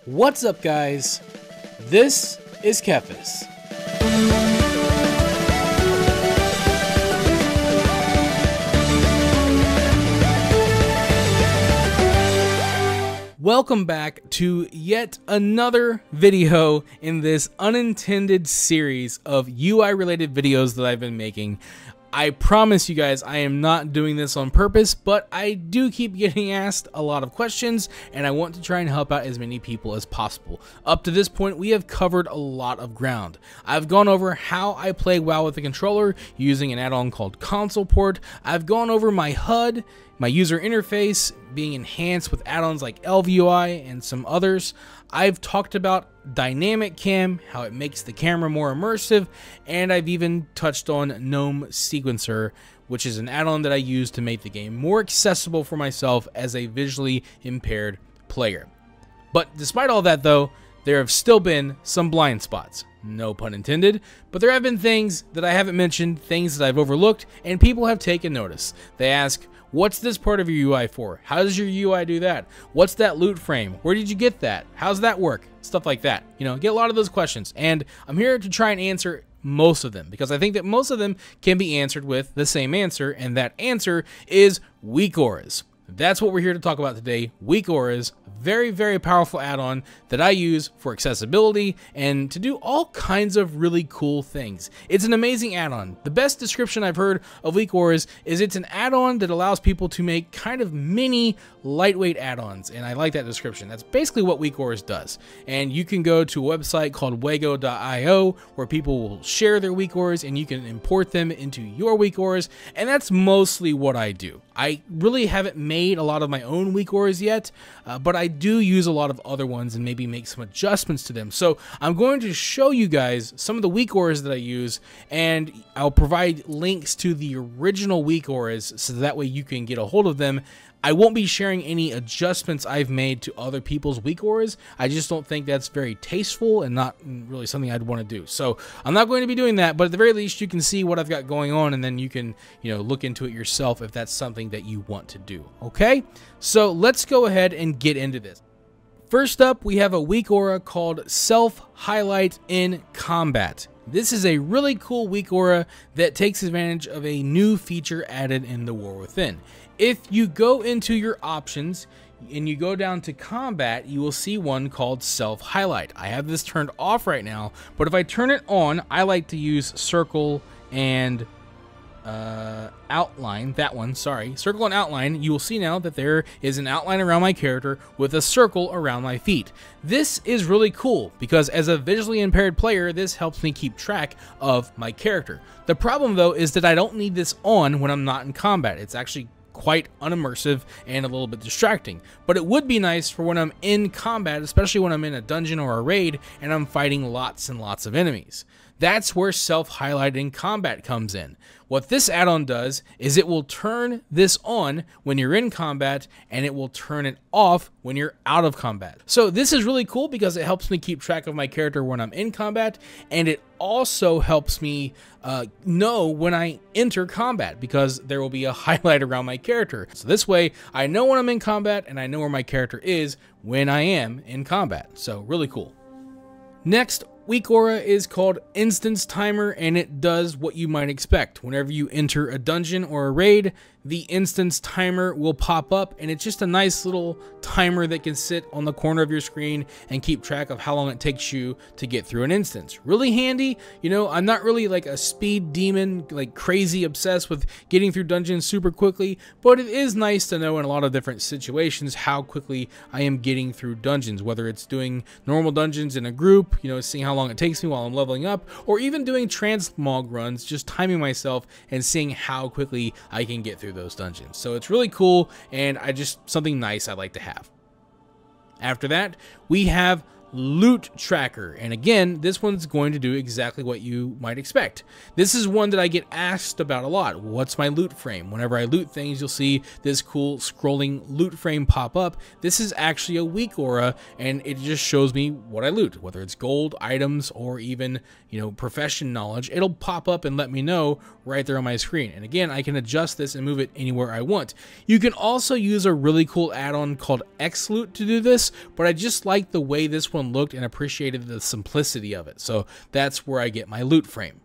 What's up, guys? This is TheKephas. Welcome back to yet another video in this unintended series of UI related videos that I've been making. I promise you guys I am not doing this on purpose, but I do keep getting asked a lot of questions and I want to try and help out as many people as possible. Up to this point, we have covered a lot of ground. I've gone over how I play WoW with the controller using an add-on called Console Port. I've gone over my HUD, my user interface being enhanced with add-ons like LVUI and some others. I've talked about Dynamic Cam, how it makes the camera more immersive, and I've even touched on Gnome Sequencer, which is an add-on that I use to make the game more accessible for myself as a visually impaired player. But despite all that though, there have still been some blind spots. No pun intended, but there have been things that I haven't mentioned, things that I've overlooked, and people have taken notice. They ask, what's this part of your UI for? How does your UI do that? What's that loot frame? Where did you get that? How's that work? Stuff like that. You know, get a lot of those questions. And I'm here to try and answer most of them because I think that most of them can be answered with the same answer, and that answer is WeakAuras. That's what we're here to talk about today. WeakAuras, very, very powerful add-on that I use for accessibility and to do all kinds of really cool things. It's an amazing add-on. The best description I've heard of WeakAuras is it's an add-on that allows people to make kind of mini lightweight add-ons, and I like that description. That's basically what WeakAuras does. And you can go to a website called wego.io where people will share their WeakAuras and you can import them into your WeakAuras, and that's mostly what I do. I really haven't made a lot of my own WeakAuras yet, but I do use a lot of other ones and maybe make some adjustments to them. So I'm going to show you guys some of the WeakAuras that I use, and I'll provide links to the original WeakAuras so that way you can get a hold of them. I won't be sharing any adjustments I've made to other people's WeakAuras. I just don't think that's very tasteful and not really something I'd want to do. So I'm not going to be doing that, but at the very least you can see what I've got going on, and then you can, look into it yourself if that's something that you want to do. Okay? So let's go ahead and get into this. First up, we have a WeakAura called Self-Highlight in Combat. This is a really cool WeakAura that takes advantage of a new feature added in the War Within. If you go into your options and you go down to combat, you will see one called Self-Highlight. I have this turned off right now, but if I turn it on, I like to use circle and outline, circle and outline. You will see now that there is an outline around my character with a circle around my feet. This is really cool because as a visually impaired player, this helps me keep track of my character. The problem though is that I don't need this on when I'm not in combat. It's actually quite unimmersive and a little bit distracting, but it would be nice for when I'm in combat, especially when I'm in a dungeon or a raid and I'm fighting lots and lots of enemies. That's where Self-Highlight in Combat comes in. What this add-on does is it will turn this on when you're in combat and it will turn it off when you're out of combat. So this is really cool because it helps me keep track of my character when I'm in combat, and it also helps me know when I enter combat because there will be a highlight around my character. So this way I know when I'm in combat and I know where my character is when I am in combat. So really cool. Next, WeakAura is called Instance Timer, and it does what you might expect. Whenever you enter a dungeon or a raid, the instance timer will pop up, and it's just a nice little timer that can sit on the corner of your screen and keep track of how long it takes you to get through an instance. Really handy. I'm not really like a speed demon, like crazy obsessed with getting through dungeons super quickly, but it is nice to know in a lot of different situations how quickly I am getting through dungeons, whether it's doing normal dungeons in a group, seeing how long it takes me while I'm leveling up, or even doing transmog runs, just timing myself and seeing how quickly I can get through those dungeons. So it's really cool, and something nice I like to have. After that, we have loot tracker. And again, this one's going to do exactly what you might expect. This is one that I get asked about a lot. What's my loot frame? Whenever I loot things, you'll see this cool scrolling loot frame pop up. This is actually a WeakAura, and it just shows me what I loot, whether it's gold, items, or even, profession knowledge. It'll pop up and let me know right there on my screen. And again, I can adjust this and move it anywhere I want. You can also use a really cool add-on called X-Loot to do this, but I just like the way this one looked and appreciated the simplicity of it. So that's where I get my loot frame.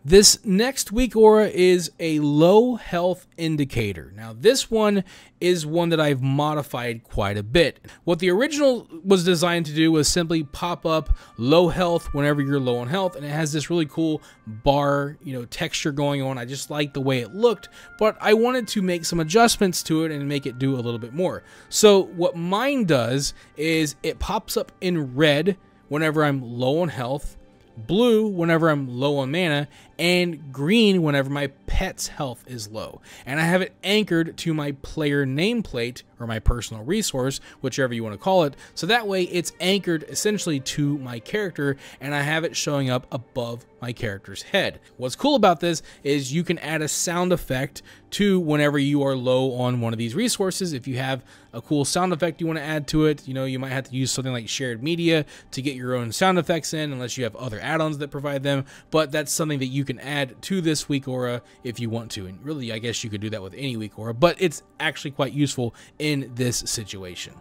This next WeakAura is a low health indicator. Now this one is one that I've modified quite a bit. What the original was designed to do was simply pop up low health whenever you're low on health, and it has this really cool bar, texture going on. I just like the way it looked, but I wanted to make some adjustments to it and make it do a little bit more. So what mine does is it pops up in red whenever I'm low on health, blue whenever I'm low on mana, and green whenever my pet's health is low. And I have it anchored to my player nameplate, or my personal resource, whichever you want to call it, so that way it's anchored essentially to my character, and I have it showing up above my character's head. What's cool about this is you can add a sound effect to whenever you are low on one of these resources. If you have a cool sound effect you want to add to it, you might have to use something like shared media to get your own sound effects in, unless you have other add-ons that provide them, but that's something that you can add to this WeakAura if you want to. And really, I guess you could do that with any WeakAura, but it's actually quite useful in this situation.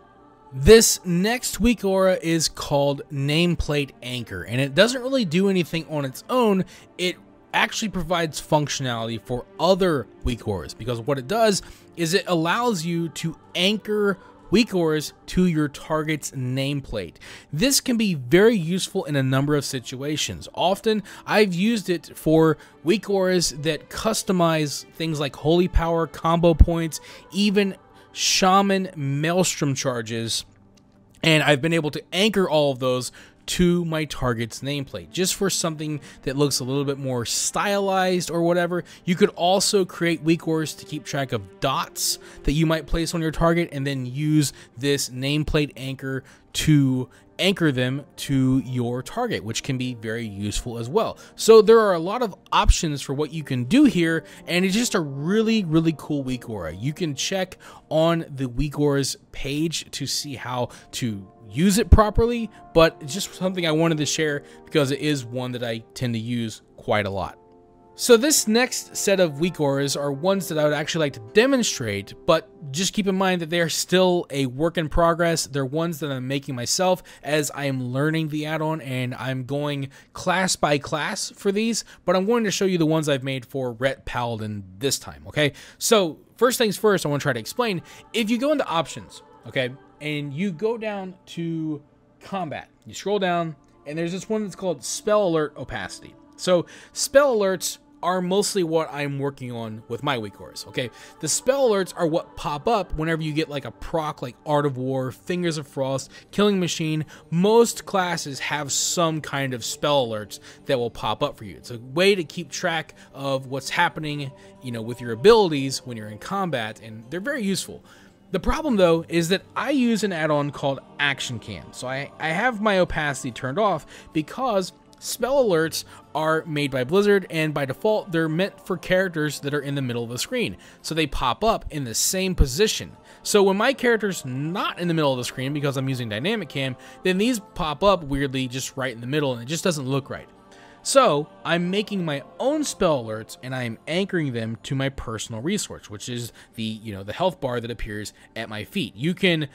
This next WeakAura is called Nameplate Anchor, and it doesn't really do anything on its own. It actually provides functionality for other WeakAuras, because what it does is it allows you to anchor WeakAuras to your target's nameplate. This can be very useful in a number of situations. Often, I've used it for WeakAuras that customize things like holy power, combo points, even shaman maelstrom charges, and I've been able to anchor all of those to my target's nameplate, just for something that looks a little bit more stylized or whatever. You could also create WeakAuras to keep track of dots that you might place on your target, and then use this nameplate anchor to anchor them to your target, which can be very useful as well. So there are a lot of options for what you can do here, and it's just a really, really cool WeakAura. You can check on the WeakAuras page to see how to use it properly, but it's just something I wanted to share because it is one that I tend to use quite a lot. So this next set of WeakAuras are ones that I would actually like to demonstrate, but just keep in mind that they are still a work in progress. They're ones that I'm making myself as I am learning the add-on, and I'm going class by class for these, but I'm going to show you the ones I've made for Ret Paladin this time, okay? So first things first, I want to try to explain. If you go into options, okay, and you go down to combat, you scroll down, and there's this one that's called Spell Alert Opacity. So spell alerts are mostly what I'm working on with my WeakAuras, okay? The spell alerts are what pop up whenever you get like a proc like Art of War, Fingers of Frost, Killing Machine. Most classes have some kind of spell alerts that will pop up for you. It's a way to keep track of what's happening, with your abilities when you're in combat, and they're very useful. The problem, though, is that I use an add-on called Action Cam. So I have my opacity turned off because spell alerts are made by Blizzard, and by default, they're meant for characters that are in the middle of the screen. So they pop up in the same position. So when my character's not in the middle of the screen because I'm using Dynamic Cam, then these pop up weirdly just right in the middle, and it just doesn't look right. So I'm making my own spell alerts, and I am anchoring them to my personal resource, which is the health bar that appears at my feet. You can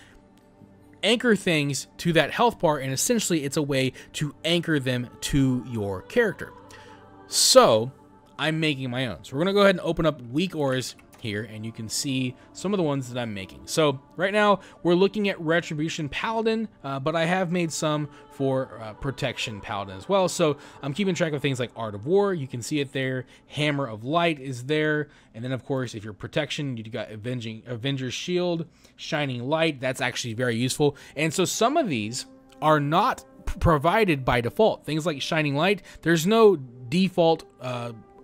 anchor things to that health bar, and essentially it's a way to anchor them to your character. So I'm making my own. So we're gonna go ahead and open up WeakAuras here, and you can see some of the ones that I'm making. So right now we're looking at Retribution Paladin, but I have made some for Protection Paladin as well. So I'm keeping track of things like Art of War. You can see it there. Hammer of Light is there, and then of course if you're Protection, you got Avenger's Shield, Shining Light. That's actually very useful. And so some of these are not provided by default. Things like Shining Light, there's no default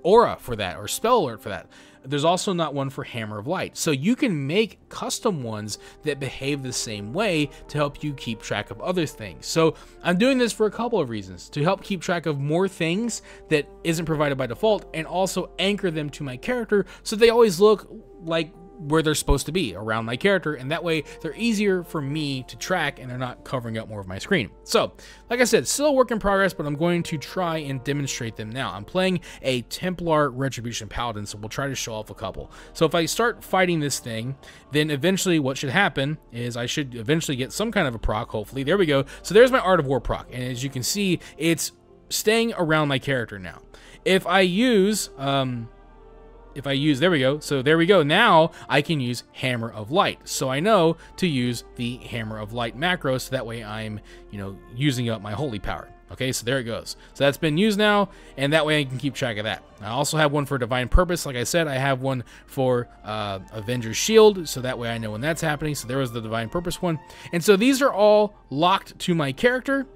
aura for that or spell alert for that. there's also not one for Hammer of Light. So you can make custom ones that behave the same way to help you keep track of other things. So I'm doing this for a couple of reasons: to help keep track of more things that isn't provided by default, and also anchor them to my character so they always look like where they're supposed to be, around my character, and that way they're easier for me to track and they're not covering up more of my screen. So like I said, still a work in progress, but I'm going to try and demonstrate them now. I'm playing a Templar Retribution Paladin, so we'll try to show off a couple. So if I start fighting this thing, then eventually what should happen is I should eventually get some kind of a proc, hopefully. There we go. So there's my Art of War proc, and as you can see, it's staying around my character now. If I use there we go. So there we go. Now I can use Hammer of Light. So I know to use the Hammer of Light macro, so that way I'm, using up my holy power. Okay, so there it goes. So that's been used now, and that way I can keep track of that. I also have one for Divine Purpose. Like I said, I have one for Avenger's Shield, so that way I know when that's happening. So there was the Divine Purpose one. And so these are all locked to my character,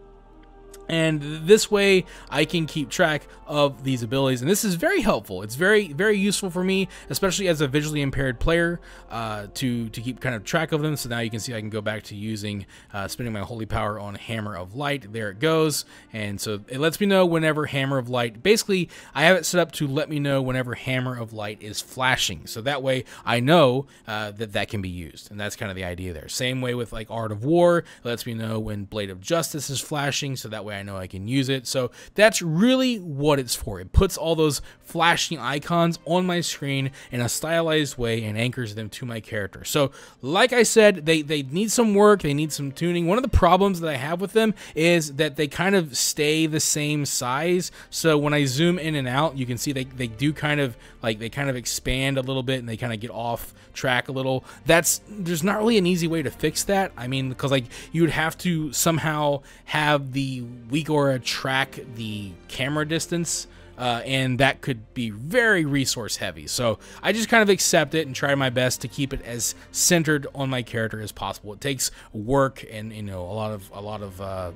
and this way I can keep track of these abilities, and this is very helpful. It's very, very useful for me, especially as a visually impaired player, to keep kind of track of them. So now you can see I can go back to using spending my holy power on Hammer of Light. There it goes, and so it lets me know whenever Hammer of Light, basically I have it set up to let me know whenever Hammer of Light is flashing, so that way I know that can be used, and that's kind of the idea there. Same way with like Art of War, it lets me know when Blade of Justice is flashing, so that way I know I can use it. So that's really what it's for. It puts all those flashing icons on my screen in a stylized way and anchors them to my character. So like I said, they need some work, they need some tuning. One of the problems that I have with them is that they kind of stay the same size. So when I zoom in and out, you can see they do kind of like, they kind of expand a little bit and they kind of get off track a little. There's not really an easy way to fix that. I mean, because like you would have to somehow have the WeakAuras track the camera distance, and that could be very resource heavy. So I just kind of accept it and try my best to keep it as centered on my character as possible. It takes work and a lot of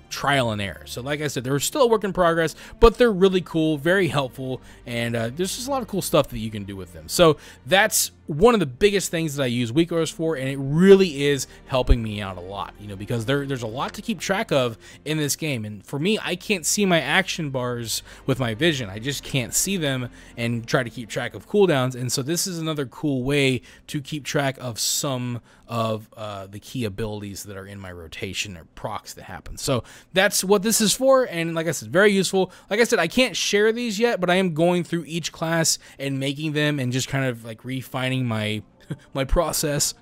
trial and error. So like I said, they're still a work in progress, but they're really cool, very helpful, and there's just a lot of cool stuff that you can do with them. So that's one of the biggest things that I use WeakAuras for, and it really is helping me out a lot, because there's a lot to keep track of in this game. And for me, I can't see my action bars with my vision. I just can't see them and try to keep track of cooldowns. And so this is another cool way to keep track of some of the key abilities that are in my rotation or procs that happen. So that's what this is for, and like I said, very useful. Like I said, I can't share these yet, but I am going through each class and making them and just kind of like refining my process,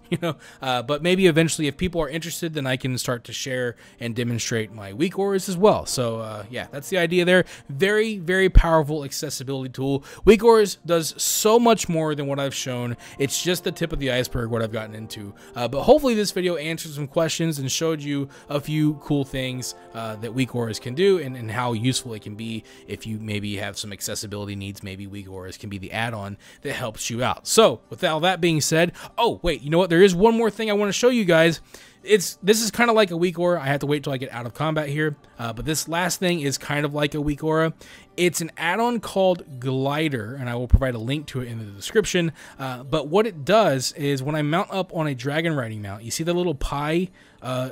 but maybe eventually if people are interested, then I can start to share and demonstrate my WeakAuras as well. So yeah, that's the idea there. Very, very powerful accessibility tool. WeakAuras does so much more than what I've shown. It's just the tip of the iceberg what I've gotten into, but hopefully this video answered some questions and showed you a few cool things that WeakAuras can do, and how useful it can be if you maybe have some accessibility needs. Maybe WeakAuras can be the add-on that helps you out. So with all that being said, oh wait, you know what, there is one more thing I want to show you guys. This is kind of like a WeakAura. I have to wait till I get out of combat here, but this last thing is kind of like a WeakAura. It's an add-on called Glider, and I will provide a link to it in the description. But what it does is when I mount up on a dragon riding mount, you see the little pie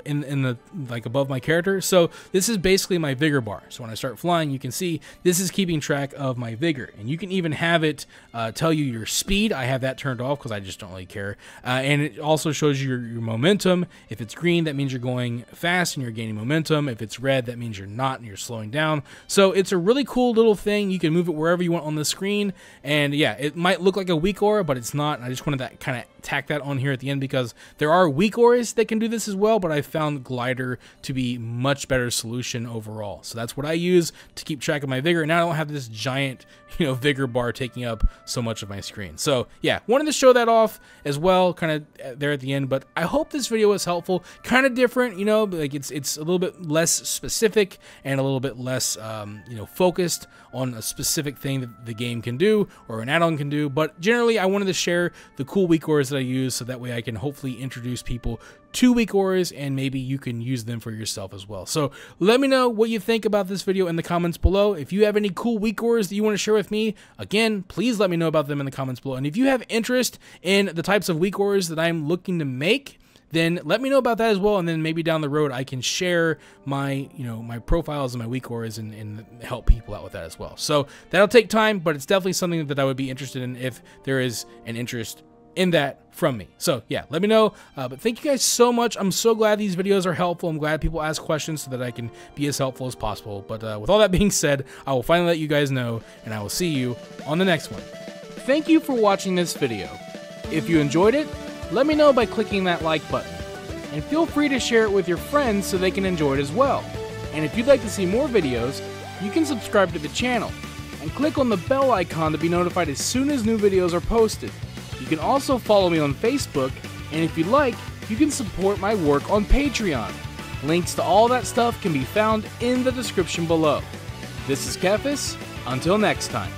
in the like above my character. So this is basically my vigor bar. So when I start flying, you can see this is keeping track of my vigor, and you can even have it tell you your speed. I have that turned off because I just don't really care. And it also shows you your momentum. If it's green, that means you're going fast and you're gaining momentum. If it's red, that means you're not and you're slowing down. So it's a really cool little thing. You can move it wherever you want on the screen, and yeah, it might look like a WeakAura, but it's not. I just wanted to kind of tack that on here at the end because there are WeakAuras that can do this as well, but I found Glider to be much better solution overall. So that's what I use to keep track of my vigor, and now I don't have this giant vigor bar taking up so much of my screen. So yeah, wanted to show that off as well, kind of there at the end. But I hope this video was helpful. helpful. Kind of different, you know, like it's a little bit less specific and a little bit less, you know, focused on a specific thing that the game can do or an add-on can do. But generally, I wanted to share the cool WeakAuras that I use so that way I can hopefully introduce people to WeakAuras and maybe you can use them for yourself as well. So let me know what you think about this video in the comments below. If you have any cool WeakAuras that you want to share with me, again, please let me know about them in the comments below. And if you have interest in the types of WeakAuras that I'm looking to make, then let me know about that as well, and then maybe down the road I can share my, you know, my profiles and my WeakAuras and help people out with that as well. So that'll take time, but it's definitely something that I would be interested in if there is an interest in that from me. So yeah, let me know. But thank you guys so much. I'm so glad these videos are helpful. I'm glad people ask questions so that I can be as helpful as possible. But with all that being said, I will finally let you guys know, and I will see you on the next one. Thank you for watching this video. If you enjoyed it, let me know by clicking that like button. And feel free to share it with your friends so they can enjoy it as well. And if you'd like to see more videos, you can subscribe to the channel and click on the bell icon to be notified as soon as new videos are posted. You can also follow me on Facebook, and if you'd like, you can support my work on Patreon. Links to all that stuff can be found in the description below. This is TheKephas. Until next time.